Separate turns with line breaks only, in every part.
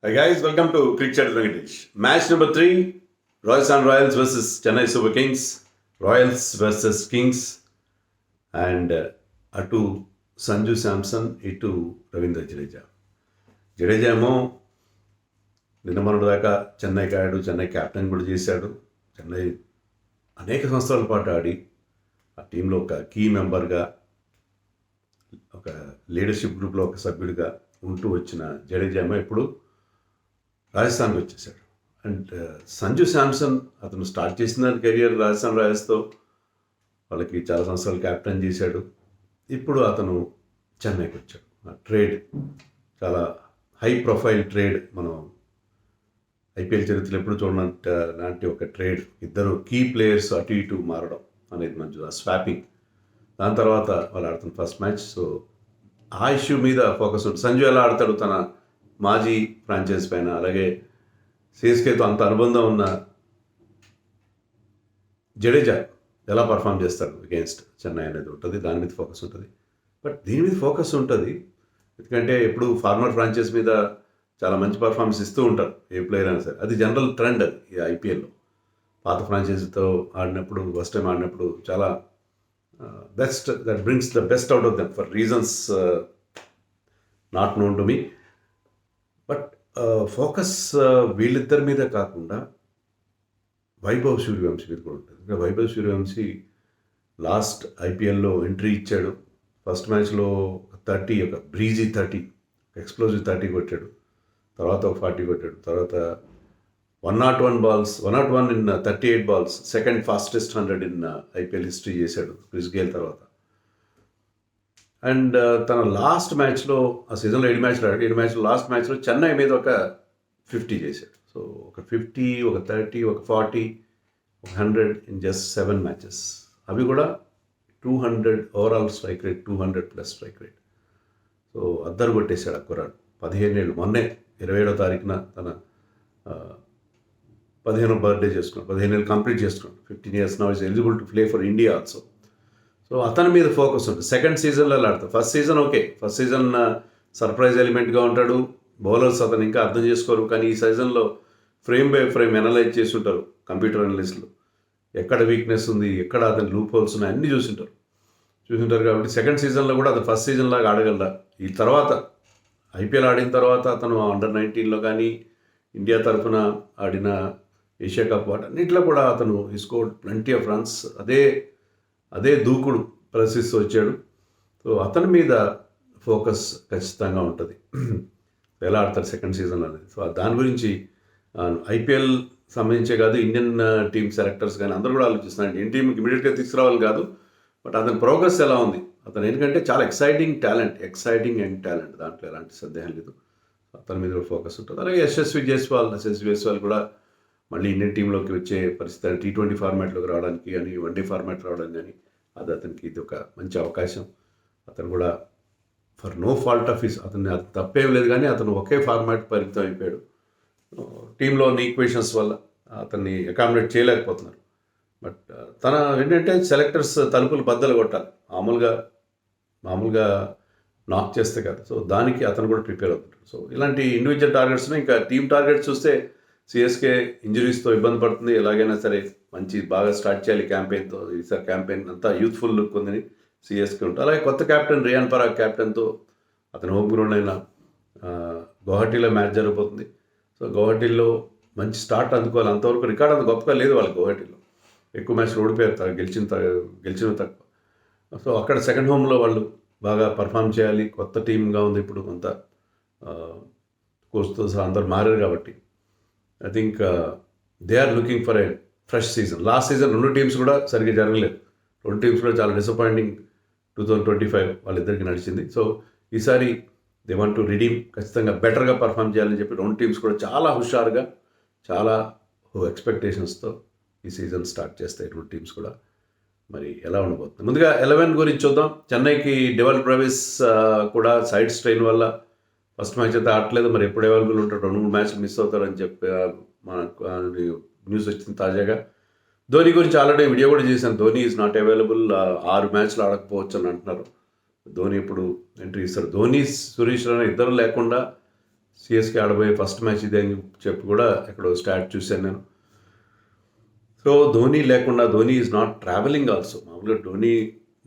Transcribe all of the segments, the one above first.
Hi guys, welcome to Cricket Chat with Venkatesh. Match number 3, Rajasthan Royals versus Chennai Super Kings. Royals versus Kings. And అటు సంజు శాంసన్, ఇటు రవీంద్ర జడేజా. జడేజా ఏమో నిన్న మొన్నటి దాకా చెన్నైకి ఆడాడు, చెన్నై క్యాప్టెన్ కూడా చేశాడు. చెన్నై అనేక సంవత్సరాల పాటు ఆడి ఆ టీంలో ఒక కీ మెంబర్గా, ఒక లీడర్షిప్ గ్రూప్లో ఒక సభ్యుడిగా ఉంటూ వచ్చిన జడేజా ఏమో ఇప్పుడు రాజస్థాన్కి వచ్చేసాడు. అండ్ సంజు శాంసన్ అతను స్టార్ట్ చేసిన కెరియర్ రాజస్థాన్ రాయల్స్తో, వాళ్ళకి చాలా సంవత్సరాలు క్యాప్టెన్ చేశాడు. ఇప్పుడు అతను చెన్నైకి వచ్చాడు. ఆ ట్రేడ్ చాలా హై ప్రొఫైల్ ట్రేడ్, మనం ఐపీఎల్ చరిత్రలో ఎప్పుడు చూడనంత లాంటి ఒక ట్రేడ్. ఇద్దరు కీ ప్లేయర్స్ అటు ఇటు మారడం అనేది మంచిది, ఆ స్వాపింగ్. దాని తర్వాత వాళ్ళు ఆడుతున్న ఫస్ట్ మ్యాచ్. సో ఆ ఇష్యూ మీద ఫోకస్ ఉంటుంది. సంజు ఎలా ఆడతాడు తన మాజీ ఫ్రాంచైజ్ పైన, అలాగే సిఎస్కేతో అంత అనుబంధం ఉన్న జడేజా ఎలా పర్ఫామ్ చేస్తాడు అగేన్స్ట్ చెన్నై అనేది ఉంటుంది. దాని మీద ఫోకస్ ఉంటుంది. బట్ దీని మీద ఫోకస్ ఉంటుంది ఎందుకంటే ఎప్పుడు ఫార్మర్ ఫ్రాంచైజ్ మీద చాలా మంచి పర్ఫార్మెన్స్ ఇస్తూ ఉంటారు ఏ ప్లేయర్ అయినా సరే. అది జనరల్ ట్రెండ్ అది ఈ ఐపీఎల్లో. పాత ఫ్రాంచైజీతో ఆడినప్పుడు, ఫస్ట్ టైం ఆడినప్పుడు చాలా best, that brings the best out of them for reasons not known to me. But focus వీళ్ళిద్దరి మీద కాకుండా వైభవ్ సూర్యవంశీ మీద కూడా ఉంటుంది. ఇంకా వైభవ్ సూర్యవంశీ లాస్ట్ ఐపీఎల్లో ఎంట్రీ ఇచ్చాడు. ఫస్ట్ మ్యాచ్లో 30, ఒక బ్రీజీ 30, ఎక్స్ప్లోజివ్ 30 కొట్టాడు. తర్వాత ఒక 40 కొట్టాడు. తర్వాత 101 balls, 101 in 38 balls, second fastest 100 in IPL history చేశాడు క్రిస్ గేల్ తర్వాత. అండ్ తన లాస్ట్ మ్యాచ్లో, ఆ సీజన్లో 7 మ్యాచ్లు ఆడాడు. 7 మ్యాచ్లో లాస్ట్ మ్యాచ్లో చెన్నై మీద ఒక 50 చేశాడు. సో ఒక 50, ఒక 30, ఒక 40, ఒక 100 ఇన్ జస్ట్ 7 మ్యాచెస్. అవి కూడా 200 overall strike rate, 200+ strike rate. So అద్దరు కొట్టేశాడు ఆ కుర్రాడు. 15 ఏళ్ళు, మొన్నే 27వ తారీఖున తన 15వ బర్త్డే చేసుకున్నాడు. 15 ఏళ్ళు కంప్లీట్ చేసుకున్నాడు. 15 years now is eligible to play for India also. So అతని మీద ఫోకస్ ఉంటుంది. సెకండ్ సీజన్లో ఆడతాడు. First season okay, first season surprise ఎలిమెంట్గా ఉంటాడు. బౌలర్స్ అతను ఇంకా అర్థం చేసుకోరు. కానీ ఈ సీజన్లో ఫ్రేమ్ బై ఫ్రేమ్ అనలైజ్ చేసి ఉంటారు కంప్యూటర్ అనలిస్టులు. ఎక్కడ వీక్నెస్ ఉంది, ఎక్కడ అతని లూప్ హోల్స్ ఉన్నాయి, అన్నీ చూసింటారు. కాబట్టి సెకండ్ సీజన్లో కూడా అతను ఫస్ట్ సీజన్ లాగా ఆడగలరా. ఈ తర్వాత ఐపీఎల్ ఆడిన తర్వాత అతను అండర్ 19లో కానీ, ఇండియా తరఫున ఆడిన ఏషియా కప్ వాటన్నిటిలో కూడా అతను ఈ స్కోర్ ప్lenty ఆఫ్ రన్స్. అదే దూకుడు ప్రదర్శిస్తూ వచ్చాడు. సో అతని మీద ఫోకస్ ఖచ్చితంగా ఉంటుంది, ఎలా ఆడతారు సెకండ్ సీజన్ అనేది. సో దాని గురించి ఐపీఎల్ సంబంధించే కాదు, ఇండియన్ టీమ్ సెలెక్టర్స్ కానీ అందరూ కూడా ఆలోచిస్తున్నారు. ఇండియన్ టీంకి ఇమీడియట్గా తీసుకురావాలి కాదు, బట్ అతని ప్రోగ్రెస్ ఎలా ఉంది. అతను ఎందుకంటే చాలా ఎక్సైటింగ్ యంగ్ టాలెంట్, దాంట్లో ఎలాంటి సందేహం లేదు. అతని మీద కూడా ఫోకస్ ఉంటుంది. అలాగే యశస్వి జైస్వాల్ కూడా మళ్ళీ ఇండియన్ టీంలోకి వచ్చే పరిస్థితి, T20 ఫార్మాట్లోకి రావడానికి కానీ, వన్డే ఫార్మాట్ రావడానికి కానీ, అది అతనికి ఇది ఒక మంచి అవకాశం. అతను కూడా for no fault of his, అతన్ని అది తప్పేం లేదు, కానీ అతను ఒకే ఫార్మాట్ పరిమితం అయిపోయాడు. టీంలో ఈక్వేషన్స్ వల్ల అతన్ని అకామిడేట్ చేయలేకపోతున్నారు. బట్ తన ఏంటంటే సెలెక్టర్స్ తలుపులు బద్దలు కొట్టాలి, మామూలుగా నాక్ చేస్తే కాదు. సో దానికి అతను కూడా ప్రిపేర్ అవుతుంటాడు. సో ఇలాంటి ఇండివిజువల్ టార్గెట్స్ని, ఇంకా టీమ్ టార్గెట్స్ చూస్తే సిఎస్కే ఇంజరీస్తో ఇబ్బంది పడుతుంది. ఎలాగైనా సరే బాగా స్టార్ట్ చేయాలి క్యాంపెయిన్తో. ఈసారి క్యాంపెయిన్ అంతా యూత్ఫుల్ లుక్ ఉందని సిఎస్కే ఉంటుంది. అలాగే కొత్త కెప్టెన్ రియాన్ పరాగ్ క్యాప్టెన్తో అతను హోమ్ గ్రౌండ్ అయిన గౌహటిలో మ్యాచ్ జరగబోతుంది. సో గౌహటిలో మంచి స్టార్ట్ అందుకోవాలి. అంతవరకు రికార్డ్ అంత గొప్పగా లేదు వాళ్ళకి. గౌహటిలో ఎక్కువ మ్యాచ్లు ఓడిపోయారు, గెలిచిన తక్కువ. సో అక్కడ సెకండ్ హోమ్లో వాళ్ళు బాగా పర్ఫామ్ చేయాలి. కొత్త టీమ్గా ఉంది ఇప్పుడు, అంతా కోచ్తో అందరు మారారు కాబట్టి I think they are looking for a fresh season. Last season 2 teams కూడా సరిగ్గా జరగలేదు. 2 టీమ్స్ కూడా చాలా డిసప్పాయింటింగ్ 2025 వాళ్ళిద్దరికి నడిచింది. సో ఈసారి దే వాంట్ టు రిడీమ్, ఖచ్చితంగా బెటర్గా పర్ఫామ్ చేయాలని చెప్పి 2 టీమ్స్ కూడా చాలా హుషారుగా, చాలా ఎక్స్పెక్టేషన్స్తో ఈ సీజన్ స్టార్ట్ చేస్తాయి 2 టీమ్స్ కూడా. మరి ఎలా ఉండబోతుంది. ముందుగా 11 గురించి చూద్దాం. చెన్నైకి డెవల్ బ్రేవిస్ కూడా సైడ్ స్ట్రెయిన్ వల్ల ఫస్ట్ మ్యాచ్ అయితే ఆడలేదు. మరి ఎప్పుడు అవైలబుల్ ఉంటాడు, 2-3 మ్యాచ్లు మిస్ అవుతారని చెప్పి మనకు న్యూస్ వచ్చింది తాజాగా. ధోని గురించి ఆల్రెడీ వీడియో కూడా చేశాను. ధోని ఈజ్ నాట్ అవైలబుల్, 6 మ్యాచ్లు ఆడకపోవచ్చు అని అంటున్నారు. ధోని ఇప్పుడు ఎంట్రీ ఇస్తారు. ధోని, సురేష్ రైనా ఇద్దరు లేకుండా సిఎస్కే ఆడబోయే ఫస్ట్ మ్యాచ్ ఇదే అని చెప్పి కూడా ఎక్కడో స్టార్ట్ చూశాను నేను. సో ధోని లేకుండా, Dhoni is not travelling also. మామూలుగా ధోని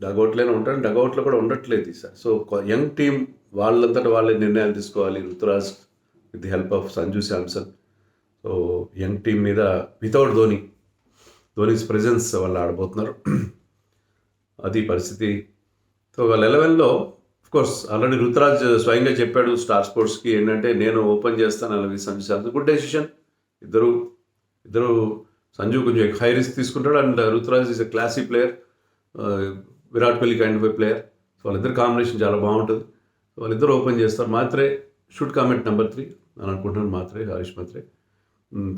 డగౌట్లోనే ఉంటాడు, డగౌట్లో కూడా ఉండట్లేదు ఈసారి. సో యంగ్ టీమ్ వాళ్ళంతటా వాళ్ళే నిర్ణయాలు తీసుకోవాలి. Ruturaj with the help of Sanju Samson. So young team మీద వితౌట్ ధోనీస్ ప్రెజెన్స్ వాళ్ళు ఆడబోతున్నారు. అది పరిస్థితి. సో వాళ్ళ 11లో కోర్స్ ఆల్రెడీ రుతురాజ్ స్వయంగా చెప్పాడు స్టార్ స్పోర్ట్స్కి ఏంటంటే, నేను ఓపెన్ చేస్తాను అలాగే సంజు శాంసన్. Good decision. ఇద్దరు సంజు కొంచెం హై రిస్క్ తీసుకుంటాడు and Ruturaj is a classy player, Virat Kohli kind of a player. So వాళ్ళిద్దరు కాంబినేషన్ చాలా బాగుంటుంది. సో వాళ్ళిద్దరు ఓపెన్ చేస్తారు. మాత్రే షుడ్ కమిట్ నెంబర్ 3 అని అనుకుంటున్నాను. హరీష్ మాత్రే.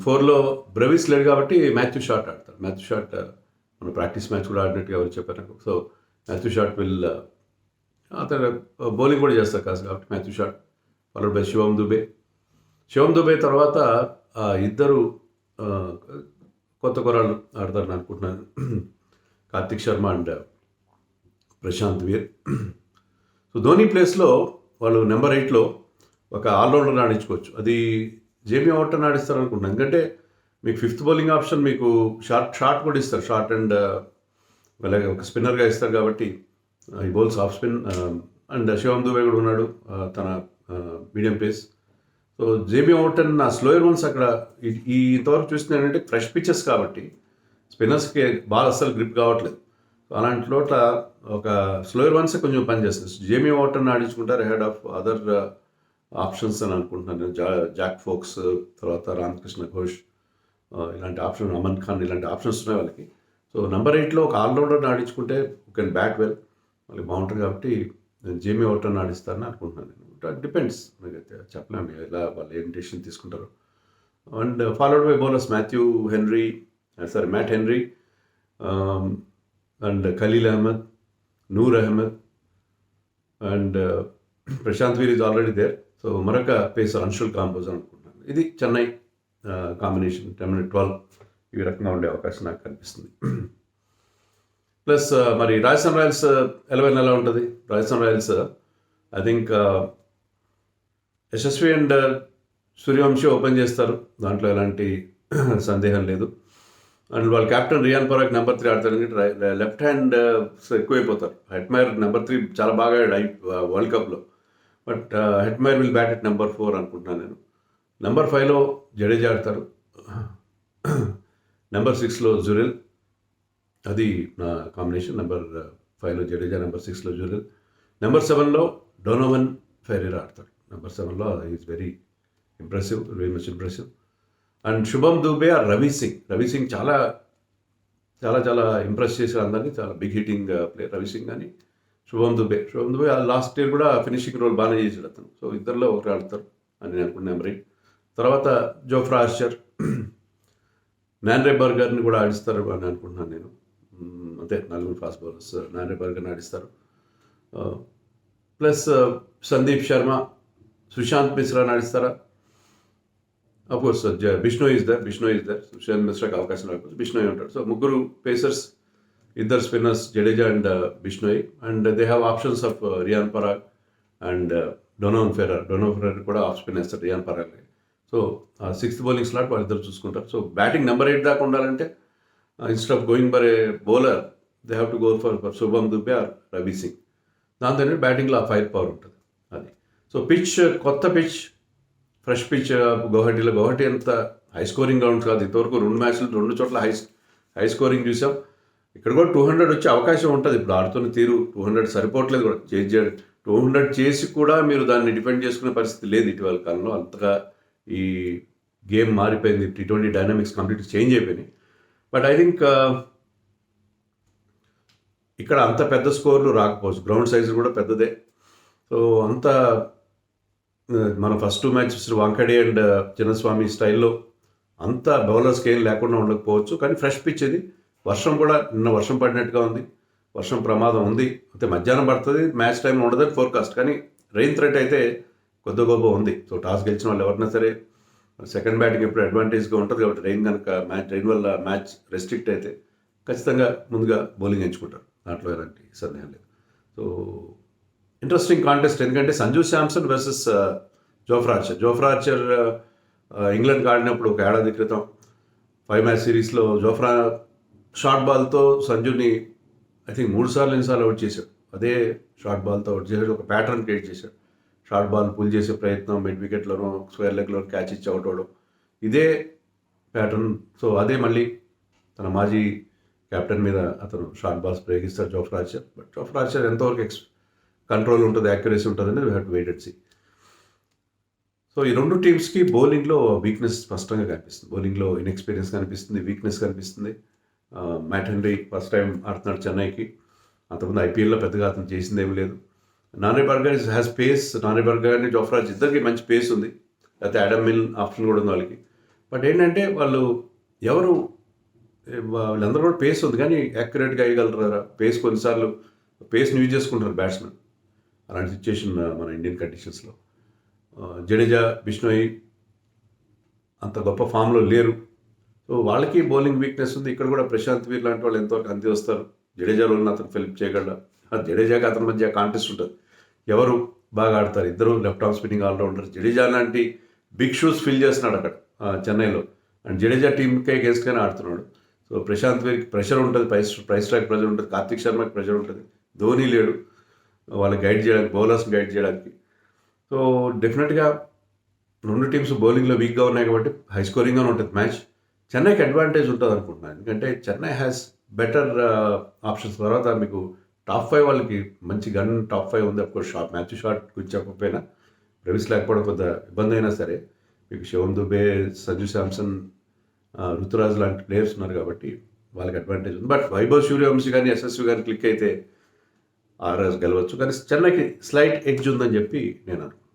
4లో బ్రెవిస్ లేడు కాబట్టి మాథ్యూ షాట్ ఆడతారు. మాథ్యూ షాట్ మన ప్రాక్టీస్ మ్యాచ్ కూడా ఆడినట్టుగా ఎవరు చెప్పారు నాకు. సో మాథ్యూ షాట్ విల్ అతను బౌలింగ్ కూడా చేస్తారు కాదు కాబట్టి Matthew Short followed by Shivam Dube తర్వాత ఇద్దరు కొత్త కుర్రాళ్ళు ఆడతారని అనుకుంటున్నాను. కార్తిక్ శర్మ అండ్ ప్రశాంత్ వీర్. సో ధోని ప్లేస్లో వాళ్ళు నెంబర్ 8లో ఒక ఆల్రౌండర్ ఆడించుకోవచ్చు. అది జేమీ వాటర్ని ఆడిస్తారు అనుకుంటున్నాను. ఎందుకంటే మీకు 5th బౌలింగ్ ఆప్షన్ మీకు షార్ట్ కూడా ఇస్తారు. షార్ట్ అండ్ అలాగే ఒక స్పిన్నర్గా ఇస్తారు కాబట్టి ఈ బౌల్స్ ఆఫ్ స్పిన్. అండ్ శివం దుబే కూడా ఉన్నాడు, తన medium pace. So Jamie Wharton ఆ స్లోయర్ వన్స్ అక్కడ ఇంతవరకు చూస్తున్నాను ఏంటంటే ఫ్రెష్ పిచెస్ కాబట్టి స్పిన్నర్స్కి బాల్ అస్సలు గ్రిప్ కావట్లేదు. అలాంటి చోట్ల ఒక స్లోయర్ వన్స్ కొంచెం పనిచేస్తుంది. జేమీ వాటర్ని ఆడించుకుంటారు హెడ్ ఆఫ్ అదర్ ఆప్షన్స్ అని అనుకుంటున్నాను. జాక్ ఫోక్స్, తర్వాత రామకృష్ణ ఘోష్, ఇలాంటి ఆప్షన్, అమన్ ఖాన్, ఇలాంటి ఆప్షన్స్ ఉన్నాయి వాళ్ళకి. సో నెంబర్ 8లో ఒక ఆల్రౌండర్ని ఆడించుకుంటే కెన్ బ్యాట్ వెల్, వాళ్ళకి బాగుంటుంది కాబట్టి నేను జేమీ వాటర్ని ఆడిస్తారని అనుకుంటున్నాను. నేను డిపెండ్స్, మనకైతే చెప్పలేము ఎలా వాళ్ళు ఏం డెసిషన్ తీసుకుంటారు. And followed by bowlers Matt Henry and Khaleel Ahmed, Noor Ahmad and Prashant Veer is already there. So మరొక పేసర్ అన్షుల్ కాంబోజ్ అనుకుంటున్నాను. ఇది చెన్నై కాంబినేషన్ 10-12 ఈ రకంగా ఉండే అవకాశం నాకు కనిపిస్తుంది. ప్లస్ మరి రాజస్థాన్ రాయల్స్ 11 ఎలా ఉంటుంది? Rajasthan Royals I think Yashasvi and Suryavanshi open చేస్తారు, దాంట్లో ఎలాంటి సందేహం లేదు. అండ్ వాళ్ళ కెప్టెన్ రియాన్ పరాగ్ నెంబర్ 3 ఆడతారు. ఎందుకంటే లెఫ్ట్ హ్యాండ్ ఎక్కువైపోతారు. హెట్మైర్ నెంబర్ 3 చాలా బాగా వరల్డ్ కప్లో. But Hetmyer will bat at number 4 అనుకుంటున్నాను నేను. నెంబర్ 5లో జడేజా ఆడతారు. నెంబర్ 6లో జురెల్, అది నా కాంబినేషన్. నెంబర్ 5లో జడేజా, నెంబర్ 6లో జురెల్. నెంబర్ 7లో డోనోవన్ ఫెరేరా ఆడతారు. నెంబర్ 7లో is very much impressive. And Shubham Dubey are Ravi Singh చాలా చాలా చాలా ఇంప్రెస్ చేశారు అందరినీ. చాలా big hitting player Ravi Singh. కానీ శుభం దుబే లాస్ట్ ఇయర్ కూడా ఫినిషింగ్ రోల్ బాగానే చేశాడు అతను. సో ఇద్దరిలో ఒకరు ఆడతారు అని నేను అనుకున్న నెంబర్ 8. తర్వాత జోఫ్రా ఆర్చర్, నాన్రే బర్గర్ని కూడా ఆడిస్తారు అని అనుకుంటున్నాను నేను. అంతే 4 ఫాస్ట్ బౌలర్స్ నాన్రే బర్గర్ని ఆడిస్తారు. ప్లస్ సందీప్ శర్మ, సుశాంత్ మిశ్రాని ఆడిస్తారా? Of course Bishnoi is there. Sushant మిశ్రాకి అవకాశం రాకపోతే బిష్ణోయ్ ఉంటాడు. సో ముగ్గురు పేసర్స్, ఇద్దరు spinners Jadeja and Bishnoi. And they have options of Riyan Parag and Donovan Ferreira కూడా ఆఫ్ స్పిన్ వేస్తారు Riyan Parag. So 6th bowling slot వాళ్ళిద్దరు చూసుకుంటారు. సో బ్యాటింగ్ నెంబర్ 8 దాకా ఉండాలంటే instead of going for a bowler they have to go for శుభం Dubey are Ravi Singh. దాంతో బ్యాటింగ్లో ఆ ఫైర్ పవర్ ఉంటుంది అది. సో కొత్త పిచ్, ఫ్రెష్ పిచ్ గౌహటి అంత హై స్కోరింగ్ గ్రౌండ్స్ కాదు. ఇంతవరకు 2 మ్యాచ్లు 2 చోట్ల హై స్కోరింగ్ చూసాం. ఇక్కడ కూడా 200 వచ్చే అవకాశం ఉంటుంది. ఇప్పుడు ఆడుతున్న తీరు 200 సరిపోవట్లేదు కూడా. 200 చేసి కూడా మీరు దాన్ని డిఫెండ్ చేసుకునే పరిస్థితి లేదు ఇటీవల కాలంలో. అంతగా ఈ గేమ్ మారిపోయింది. T20 డైనామిక్స్ కంప్లీట్గా చేంజ్ అయిపోయినాయి. బట్ ఐ థింక్ ఇక్కడ అంత పెద్ద స్కోర్లు రాకపోవచ్చు. గ్రౌండ్ సైజు కూడా పెద్దదే. సో అంత మన first 2 matches Wankhede and Chinnaswamy స్టైల్లో అంత బౌలర్స్కి ఏం లేకుండా ఉండకపోవచ్చు. కానీ ఫ్రెష్ పిచ్ ఇది. వర్షం కూడా నిన్న వర్షం పడినట్టుగా ఉంది. వర్షం ప్రమాదం ఉంది. అయితే మధ్యాహ్నం పడుతుంది, మ్యాచ్ టైం ఉండదని ఫోర్కాస్ట్. కానీ రెయిన్ థ్రెట్ అయితే కొద్ది గొప్ప ఉంది. సో టాస్ గెలిచిన వాళ్ళు ఎవరైనా సరే సెకండ్ బ్యాటింగ్ ఎప్పుడు అడ్వాంటేజ్గా ఉంటుంది కాబట్టి రెయిన్ వల్ల మ్యాచ్ రెస్ట్రిక్ట్ అయితే ఖచ్చితంగా ముందుగా బౌలింగ్ ఎంచుకుంటారు. దాంట్లో ఎలాంటి సందేహం లేదు. So interesting contest. ఎందుకంటే Sanju Samson versus Jofra Archer ఇంగ్లాండ్కి ఆడినప్పుడు ఒక ఏడాది క్రితం 5 మ్యాచ్ సిరీస్లో జోఫ్రా షార్ట్ బాల్తో సంజుని ఐ థింక్ 3 సార్లు ఎన్నిసార్లు అవుట్ చేశాడు. అదే షార్ట్ బాల్తో అవుట్ చేశాడు, ఒక ప్యాటర్న్ క్రియేట్ చేశాడు. షార్ట్ బాల్ పుల్ చేసే ప్రయత్నం, మిడ్ వికెట్లోనో స్క్వేర్ లెగ్లో క్యాచ్ ఇచ్చి అవుట్ అవడం, ఇదే ప్యాటర్న్. సో అదే మళ్ళీ తన మాజీ కెప్టెన్ మీద అతను షార్ట్ బాల్స్ ప్రయోగిస్తాడు Jofra Archer. But Jofra Archer ఎంతవరకు కంట్రోల్ ఉంటుంది, యాక్యురసీ ఉంటుంది అనేది we have to wait and see. So ఈ రెండు టీమ్స్కి బౌలింగ్లో వీక్నెస్ స్పష్టంగా కనిపిస్తుంది. బౌలింగ్లో ఇన్ఎక్స్పీరియన్స్ కనిపిస్తుంది, వీక్నెస్ కనిపిస్తుంది. మ్యాట్ హెన్రీ ఫస్ట్ టైం ఆడుతున్నాడు చెన్నైకి. అంతకుముందు ఐపీఎల్లో పెద్దగా అతను చేసింది ఏమీ లేదు. నార్నే బర్గర్ హ్యాస్ పేస్. నార్నే బర్గర్ అని జోఫ్రా ఇద్దరికి మంచి పేస్ ఉంది. లేకపోతే యాడమ్ మిల్ ఆప్షన్ కూడా ఉంది వాళ్ళకి. బట్ ఏంటంటే వాళ్ళందరూ కూడా పేస్ ఉంది, కానీ యాక్యురేట్గా వేయగలరా? పేస్ కొన్నిసార్లు పేస్ని యూజ్ చేసుకుంటారు బ్యాట్స్మెన్. అలాంటి సిచ్యుయేషన్ మన ఇండియన్ కండిషన్స్లో. జడేజా, బిష్ణోయ్ అంత గొప్ప ఫామ్లో లేరు. సో వాళ్ళకి బౌలింగ్ వీక్నెస్ ఉంది. ఇక్కడ కూడా ప్రశాంత్ వీర్ లాంటి వాళ్ళు ఎంతవరకు అంతే వస్తారు. జడేజాలో అతను ఫిల్ప్ చేయగలరా? జడేజాకి అతని మధ్య కాంటెస్ట్ ఉంటుంది, ఎవరు బాగా ఆడతారు. ఇద్దరు left arm spinning allrounder. Jadeja లాంటి బిగ్ షూస్ ఫిల్ చేస్తున్నాడు అక్కడ చెన్నైలో. అండ్ జడేజా టీంకే అగేన్స్ట్గానే ఆడుతున్నాడు. సో ప్రశాంత్ వీర్కి ప్రెషర్ ఉంటుంది, ప్రైస్ ట్రాక్ ప్రెషర్ ఉంటుంది. కార్తిక్ శర్మకి ప్రెషర్ ఉంటుంది. ధోని లేడు వాళ్ళని గైడ్ చేయడానికి, బౌలర్స్ని గైడ్ చేయడానికి. సో డెఫినెట్గా రెండు టీమ్స్ బౌలింగ్లో వీక్గా ఉన్నాయి కాబట్టి హై స్కోరింగ్గానే ఉంటుంది మ్యాచ్. చెన్నైకి అడ్వాంటేజ్ ఉంటుంది అనుకుంటున్నాను, ఎందుకంటే చెన్నై హ్యాస్ బెటర్ ఆప్షన్స్. తర్వాత మీకు టాప్ 5 వాళ్ళకి మంచి గన్ టాప్ 5 ఉంది. అఫ్కోర్స్ మ్యాచ్ షాట్ గురించి చెప్పకపోయినా, బ్రెవిస్ లేకపోవడం కొంత ఇబ్బంది అయినా సరే మీకు శివం దుబే, సంజు శాంసన్, రుతురాజ్ లాంటి ప్లేయర్స్ ఉన్నారు కాబట్టి వాళ్ళకి అడ్వాంటేజ్ ఉంది. బట్ వైభవ్ సూర్యవంశీ కానీ యశస్వి కానీ క్లిక్ అయితే ఆర్ఎస్ గెలవచ్చు. కానీ చెన్నైకి స్లైట్ ఎడ్జ్ ఉందని చెప్పి నేను అనుకుంటున్నాను.